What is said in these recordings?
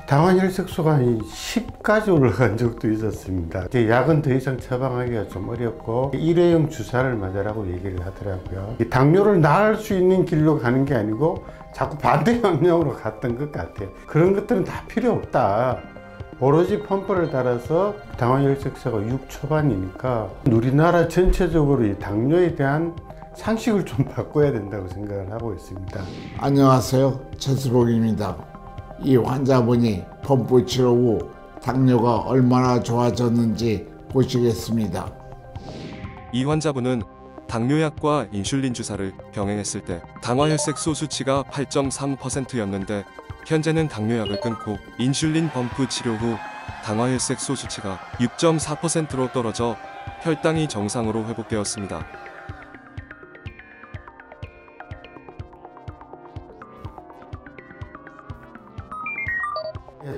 당화혈색소가 10가지 올라간 적도 있었습니다. 이제 약은 더 이상 처방하기가 좀 어렵고 일회용 주사를 맞으라고 얘기를 하더라고요. 당뇨를 나을 수 있는 길로 가는 게 아니고 자꾸 반대 방향으로 갔던 것 같아요. 그런 것들은 다 필요 없다. 오로지 펌프를 달아서 당화혈색소가 6 초반이니까 우리나라 전체적으로 이 당뇨에 대한 상식을 좀 바꿔야 된다고 생각을 하고 있습니다. 안녕하세요, 최수봉입니다. 이 환자분이 펌프 치료 후 당뇨가 얼마나 좋아졌는지 보시겠습니다. 이 환자분은 당뇨약과 인슐린 주사를 병행했을 때 당화혈색소 수치가 8.3%였는데 현재는 당뇨약을 끊고 인슐린 펌프 치료 후 당화혈색소 수치가 6.4%로 떨어져 혈당이 정상으로 회복되었습니다.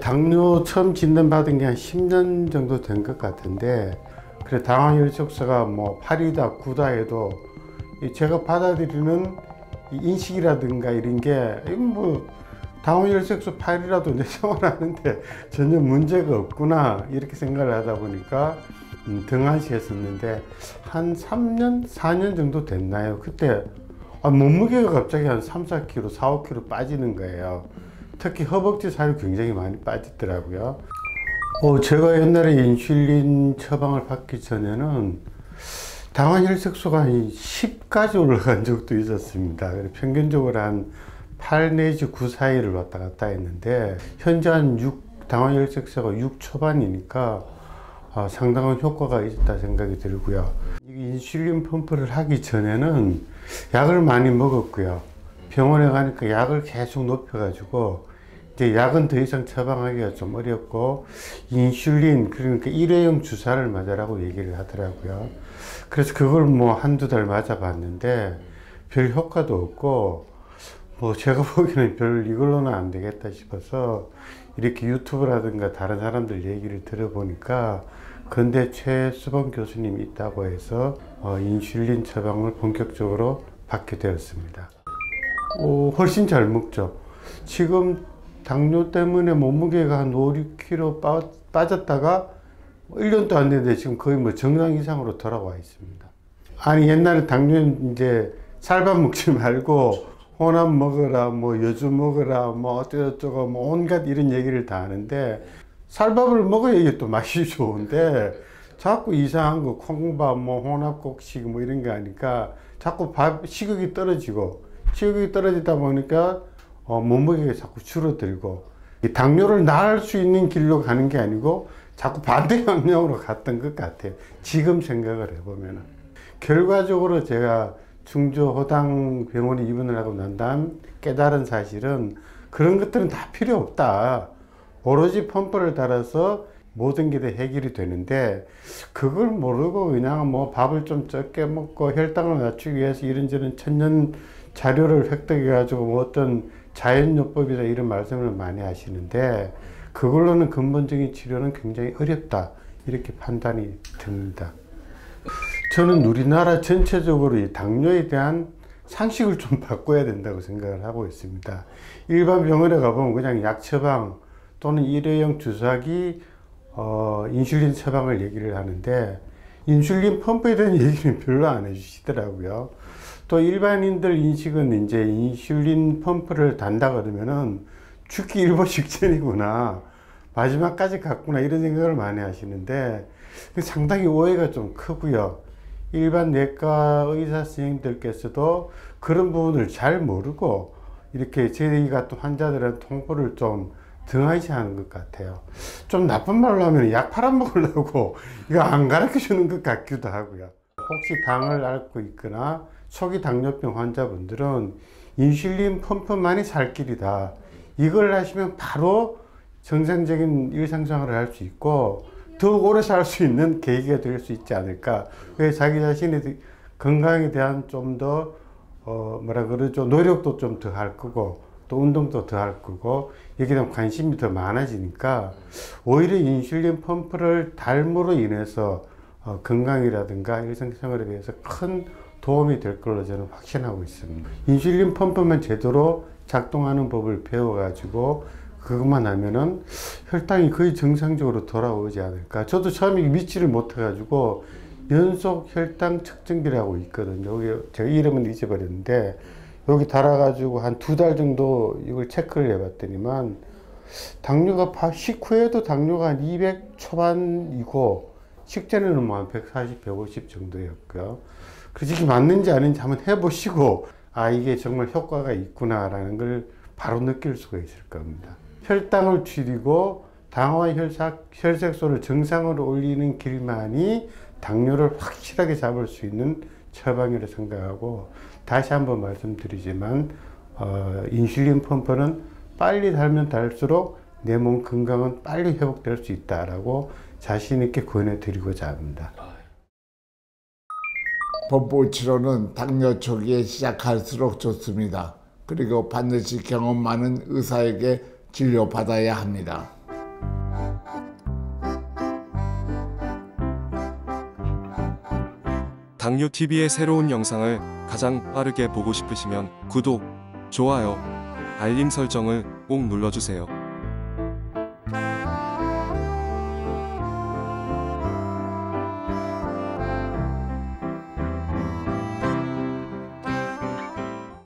당뇨 처음 진단받은 게 한 10년 정도 된 것 같은데, 그래 당화혈색소가 뭐 8이다 9다 해도 제가 받아들이는 인식이라든가 이런 게 뭐 당화혈색소 8이라도 내 생활하는데 전혀 문제가 없구나 이렇게 생각을 하다 보니까 등한시했었는데 한 3년 4년 정도 됐나요? 그때 몸무게가 갑자기 한 3, 4kg 4, 5kg 빠지는 거예요. 특히 허벅지 살이 굉장히 많이 빠지더라고요. 제가 옛날에 인슐린 처방을 받기 전에는 당화혈색소가 한 10까지 올라간 적도 있었습니다. 평균적으로 한 8 내지 9 사이를 왔다 갔다 했는데 현재 한 당화혈색소가 6 초반이니까 상당한 효과가 있다 생각이 들고요. 인슐린 펌프를 하기 전에는 약을 많이 먹었고요. 병원에 가니까 약을 계속 높여가지고 이제 약은 더 이상 처방하기가 좀 어렵고 인슐린, 그러니까 일회용 주사를 맞으라고 얘기를 하더라고요. 그래서 그걸 뭐 한두 달 맞아봤는데 별 효과도 없고 뭐 제가 보기에는 별 이걸로는 안 되겠다 싶어서 이렇게 유튜브라든가 다른 사람들 얘기를 들어보니까 근대 최수봉 교수님이 있다고 해서 인슐린 처방을 본격적으로 받게 되었습니다. 훨씬 잘 먹죠. 지금 당뇨 때문에 몸무게가 한 5, 6kg 빠졌다가 1년도 안 됐는데 지금 거의 뭐 정상 이상으로 돌아와 있습니다. 아니 옛날에 당뇨는 이제 쌀밥 먹지 말고 혼합 먹어라, 뭐 여주 먹어라, 뭐 어쩌고저쩌고 뭐 온갖 이런 얘기를 다 하는데 쌀밥을 먹어야 이게 또 맛이 좋은데 자꾸 이상한 거 콩밥, 뭐 혼합곡식 뭐 이런 거 하니까 자꾸 식욕이 떨어지고 식욕이 떨어지다 보니까 몸무게가 자꾸 줄어들고 이 당뇨를 나을 수 있는 길로 가는 게 아니고 자꾸 반대 방향으로 갔던 것 같아요. 지금 생각을 해보면. 결과적으로 제가 중조호당 병원에 입원을 하고 난 다음 깨달은 사실은 그런 것들은 다 필요 없다. 오로지 펌프를 달아서 모든 게 다 해결이 되는데 그걸 모르고 그냥 뭐 밥을 좀 적게 먹고 혈당을 낮추기 위해서 이런저런 천년 자료를 획득해 가지고 뭐 어떤 자연요법이다 이런 말씀을 많이 하시는데 그걸로는 근본적인 치료는 굉장히 어렵다 이렇게 판단이 듭니다. 저는 우리나라 전체적으로 이 당뇨에 대한 상식을 좀 바꿔야 된다고 생각을 하고 있습니다. 일반 병원에 가보면 그냥 약 처방 또는 일회용 주사기 인슐린 처방을 얘기를 하는데 인슐린 펌프에 대한 얘기는 별로 안 해주시더라고요. 또 일반인들 인식은 이제 인슐린 펌프를 단다 그러면은 죽기 일보 직전이구나, 마지막까지 갔구나 이런 생각을 많이 하시는데 상당히 오해가 좀 크고요. 일반 내과 의사 선생님들께서도 그런 부분을 잘 모르고 이렇게 저희 같은 환자들의 통보를 좀 등하시하는 것 같아요. 좀 나쁜 말로 하면 약 팔아먹으려고 이거 안 가르쳐 주는 것 같기도 하고요. 혹시 당을 앓고 있거나 초기 당뇨병 환자분들은 인슐린 펌프만이 살 길이다. 이걸 하시면 바로 정상적인 일상생활을 할 수 있고 더욱 오래 살 수 있는 계기가 될 수 있지 않을까. 왜 자기 자신의 건강에 대한 좀 더 뭐라 그러죠, 노력도 좀 더 할 거고 또 운동도 더 할 거고 여기에 대한 관심이 더 많아지니까 오히려 인슐린 펌프를 달므로 인해서 건강이라든가 일상생활에 대해서 큰 도움이 될 걸로 저는 확신하고 있습니다. 인슐린 펌프만 제대로 작동하는 법을 배워가지고 그것만 하면은 혈당이 거의 정상적으로 돌아오지 않을까. 저도 처음에 믿지를 못해가지고 연속 혈당 측정기라고 있거든요. 여기 제가 이름은 잊어버렸는데 여기 달아가지고 한 2달 정도 이걸 체크를 해봤더니만 당뇨가 식후에도 당뇨가 한 200 초반이고 식전에는 뭐 한 140, 150 정도였고요. 그래서 이게 맞는지 아닌지 한번 해보시고 아 이게 정말 효과가 있구나라는 걸 바로 느낄 수가 있을 겁니다. 혈당을 줄이고 당화 혈색소를 정상으로 올리는 길만이 당뇨를 확실하게 잡을 수 있는 처방이라 생각하고 다시 한번 말씀드리지만 인슐린 펌프는 빨리 달면 달수록 내 몸 건강은 빨리 회복될 수 있다라고 자신 있게 권해 드리고자 합니다. 펌프 치료는 당뇨 초기에 시작할수록 좋습니다. 그리고 반드시 경험 많은 의사에게 진료받아야 합니다. 당뇨TV의 새로운 영상을 가장 빠르게 보고 싶으시면 구독, 좋아요, 알림 설정을 꼭 눌러주세요.